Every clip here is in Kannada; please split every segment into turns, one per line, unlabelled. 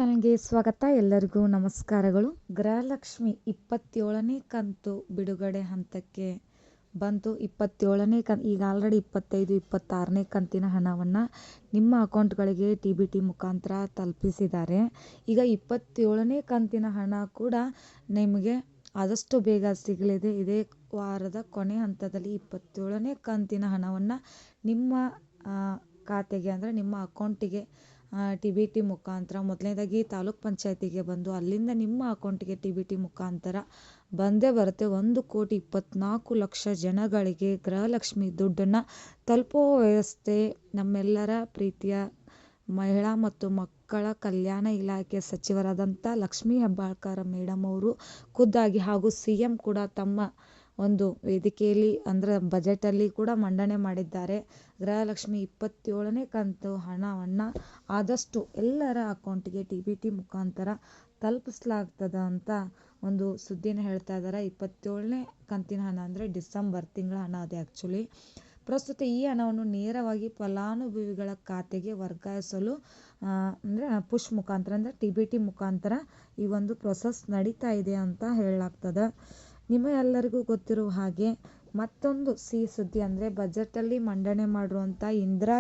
ಚಾನಲ್ಗೆ ಸ್ವಾಗತ. ಎಲ್ಲರಿಗೂ ನಮಸ್ಕಾರಗಳು. ಗೃಹಲಕ್ಷ್ಮಿ 27ನೇ ಕಂತು ಬಿಡುಗಡೆ ಹಂತಕ್ಕೆ ಬಂತು. 27ನೇ ಈಗ ಆಲ್ರೆಡಿ 25, 26ನೇ ಕಂತಿನ ಹಣವನ್ನು ನಿಮ್ಮ ಅಕೌಂಟ್ಗಳಿಗೆ TBT ಮುಖಾಂತರ ತಲುಪಿಸಿದ್ದಾರೆ. ಈಗ 27ನೇ ಕಂತಿನ ಹಣ ಕೂಡ ನಿಮಗೆ ಆದಷ್ಟು ಬೇಗ ಸಿಗಲಿದೆ. ಇದೇ ವಾರದ ಕೊನೆ ಹಂತದಲ್ಲಿ 27ನೇ ಕಂತಿನ ಹಣವನ್ನು ನಿಮ್ಮ ಖಾತೆಗೆ ಅಂದರೆ ನಿಮ್ಮ ಅಕೌಂಟಿಗೆ TBT ಮುಖಾಂತರ ಮೊದಲನೇದಾಗಿ ತಾಲೂಕ್ ಪಂಚಾಯತಿಗೆ ಬಂದು ಅಲ್ಲಿಂದ ನಿಮ್ಮ ಅಕೌಂಟಿಗೆ TBT ಮುಖಾಂತರ ಬಂದೇ ಬರುತ್ತೆ. 1,24,00,000 ಜನಗಳಿಗೆ ಗೃಹಲಕ್ಷ್ಮಿ ದುಡ್ಡನ್ನು ತಲುಪುವ ವ್ಯವಸ್ಥೆ ನಮ್ಮೆಲ್ಲರ ಪ್ರೀತಿಯ ಮಹಿಳಾ ಮತ್ತು ಮಕ್ಕಳ ಕಲ್ಯಾಣ ಇಲಾಖೆ ಸಚಿವರಾದಂಥ ಲಕ್ಷ್ಮೀ ಹೆಬ್ಬಾಳ್ಕರ್ ಮೇಡಮ್ ಅವರು ಖುದ್ದಾಗಿ ಹಾಗೂ CM ಕೂಡ ತಮ್ಮ ಒಂದು ವೇದಿಕೆಯಲ್ಲಿ ಅಂದರೆ ಬಜೆಟಲ್ಲಿ ಕೂಡ ಮಂಡನೆ ಮಾಡಿದ್ದಾರೆ. ಗೃಹಲಕ್ಷ್ಮಿ 27ನೇ ಕಂತು ಹಣವನ್ನು ಆದಷ್ಟು ಎಲ್ಲರ ಅಕೌಂಟಿಗೆ TBT ಮುಖಾಂತರ ತಲುಪಿಸಲಾಗ್ತದೆ ಅಂತ ಒಂದು ಸುದ್ದಿನ ಹೇಳ್ತಾ ಇದ್ದಾರೆ. 27ನೇ ಕಂತಿನ ಹಣ ಅಂದರೆ ಡಿಸೆಂಬರ್ ತಿಂಗಳ ಹಣ ಅದು ಆ್ಯಕ್ಚುಲಿ. ಪ್ರಸ್ತುತ ಈ ಹಣವನ್ನು ನೇರವಾಗಿ ಫಲಾನುಭವಿಗಳ ಖಾತೆಗೆ ವರ್ಗಾಯಿಸಲು ಅಂದರೆ ಪುಷ್ ಮುಖಾಂತರ ಅಂದರೆ TBT ಮುಖಾಂತರ ಈ ಒಂದು ಪ್ರೊಸೆಸ್ ನಡೀತಾ ಇದೆ ಅಂತ ಹೇಳಲಾಗ್ತದೆ. ನಿಮ್ಮೆಲ್ಲರಿಗೂ ಗೊತ್ತಿರುವ ಹಾಗೆ ಮತ್ತೊಂದು ಸಿಹಿ ಸುದ್ದಿ ಅಂದರೆ ಬಜೆಟಲ್ಲಿ ಮಂಡನೆ ಮಾಡಿರುವಂಥ ಇಂದಿರಾ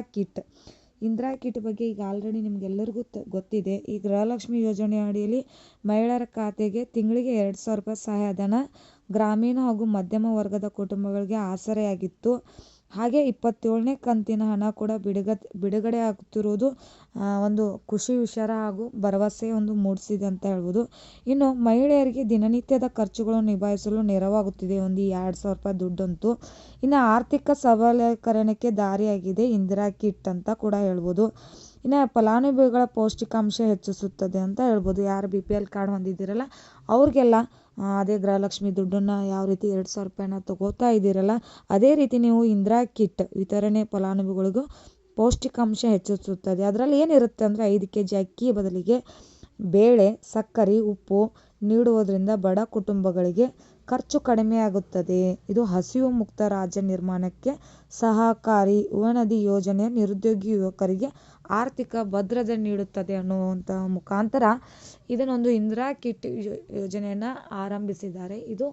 ಕಿಟ್ ಬಗ್ಗೆ ಈಗ ಆಲ್ರೆಡಿ ನಿಮಗೆಲ್ಲರಿಗೂ ಗೊತ್ತಿದೆ. ಈ ಗೃಹಲಕ್ಷ್ಮಿ ಯೋಜನೆ ಅಡಿಯಲ್ಲಿ ಮಹಿಳೆಯರ ಖಾತೆಗೆ ತಿಂಗಳಿಗೆ 2,000 ರೂಪಾಯಿ ಸಹಾಯಧನ ಗ್ರಾಮೀಣ ಹಾಗೂ ಮಧ್ಯಮ ವರ್ಗದ ಕುಟುಂಬಗಳಿಗೆ ಆಸರೆಯಾಗಿತ್ತು. ಹಾಗೆ 27ನೇ ಕಂತಿನ ಹಣ ಕೂಡ ಬಿಡುಗಡೆ ಆಗುತ್ತಿರುವುದು ಒಂದು ಖುಷಿ ವಿಚಾರ ಹಾಗೂ ಭರವಸೆ ಒಂದು ಮೂಡಿಸಿದೆ ಅಂತ ಹೇಳ್ಬೋದು. ಇನ್ನು ಮಹಿಳೆಯರಿಗೆ ದಿನನಿತ್ಯದ ಖರ್ಚುಗಳನ್ನು ನಿಭಾಯಿಸಲು ನೆರವಾಗುತ್ತಿದೆ ಒಂದು 2,000 ರೂಪಾಯಿ ದುಡ್ಡಂತೂ. ಇನ್ನು ಆರ್ಥಿಕ ಸಬಲೀಕರಣಕ್ಕೆ ದಾರಿಯಾಗಿದೆ ಇಂದಿರಾ ಕಿಟ್ ಅಂತ ಕೂಡ ಹೇಳ್ಬೋದು. ಇನ್ನು ಫಲಾನುಭವಿಗಳ ಪೌಷ್ಟಿಕಾಂಶ ಹೆಚ್ಚಿಸುತ್ತದೆ ಅಂತ ಹೇಳ್ಬೋದು. ಯಾರು BPL ಕಾರ್ಡ್ ಹೊಂದಿದ್ದೀರಲ್ಲ ಅವ್ರಿಗೆಲ್ಲ ಅದೇ ಗೃಹಲಕ್ಷ್ಮಿ ದುಡ್ಡನ್ನು ಯಾವ ರೀತಿ 2,000 ರೂಪಾಯಿನ ತಗೋತಾ ಇದ್ದೀರಲ್ಲ ಅದೇ ರೀತಿ ನೀವು ಇಂದಿರಾ ಕಿಟ್ ವಿತರಣೆ ಫಲಾನುಭವಿಗಳಿಗೂ ಪೌಷ್ಟಿಕಾಂಶ ಹೆಚ್ಚಿಸುತ್ತದೆ. ಅದರಲ್ಲಿ ಏನಿರುತ್ತೆ ಅಂದರೆ 5 kg ಅಕ್ಕಿ ಬದಲಿಗೆ ಬೇಳೆ, ಸಕ್ಕರೆ, ಉಪ್ಪು ನೀಡುವುದರಿಂದ ಬಡ ಕುಟುಂಬಗಳಿಗೆ ಖರ್ಚು ಕಡಿಮೆಯಾಗುತ್ತದೆ. ಇದು ಹಸಿವು ಮುಕ್ತ ರಾಜ್ಯ ನಿರ್ಮಾಣಕ್ಕೆ ಸಹಕಾರಿ. ಯುವನಿಧಿ ಯೋಜನೆ ನಿರುದ್ಯೋಗಿ ಯುವಕರಿಗೆ ಆರ್ಥಿಕ ಭದ್ರತೆ ನೀಡುತ್ತದೆ ಅನ್ನುವಂಥ ಮುಖಾಂತರ ಇದನ್ನೊಂದು ಇಂದಿರಾ ಕಿಟ್ ಯೋಜನೆಯನ್ನು ಆರಂಭಿಸಿದ್ದಾರೆ. ಇದು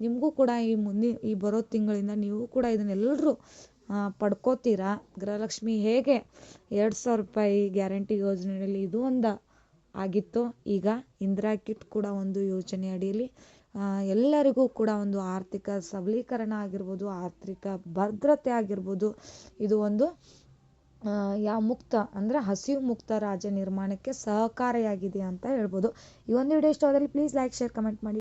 ನಿಮಗೂ ಕೂಡ ಈ ಬರೋ ತಿಂಗಳಿಂದ ನೀವು ಕೂಡ ಇದನ್ನೆಲ್ಲರೂ ಪಡ್ಕೋತೀರಾ. ಗೃಹಲಕ್ಷ್ಮಿ ಹೇಗೆ 2,000 ರೂಪಾಯಿ ಗ್ಯಾರಂಟಿ ಯೋಜನೆಯಲ್ಲಿ ಇದು ಒಂದು ಆಗಿತ್ತು, ಈಗ ಇಂದಿರಾ ಕಿಟ್ ಕೂಡ ಒಂದು ಯೋಜನೆ ಅಡಿಯಲ್ಲಿ ಎಲ್ಲರಿಗೂ ಕೂಡ ಒಂದು ಆರ್ಥಿಕ ಸಬಲೀಕರಣ ಆಗಿರ್ಬೋದು, ಆರ್ಥಿಕ ಭದ್ರತೆ ಆಗಿರ್ಬೋದು, ಇದು ಒಂದು ಮುಕ್ತ ಅಂದರೆ ಹಸಿವು ಮುಕ್ತ ರಾಜ್ಯ ನಿರ್ಮಾಣಕ್ಕೆ ಸಹಕಾರಿಯಾಗಿದೆ ಅಂತ ಹೇಳ್ಬೋದು. ಈ ಒಂದು ವಿಡಿಯೋ ಇಷ್ಟವಾದಲ್ಲಿ ಪ್ಲೀಸ್ ಲೈಕ್, ಶೇರ್, ಕಮೆಂಟ್ ಮಾಡಿ.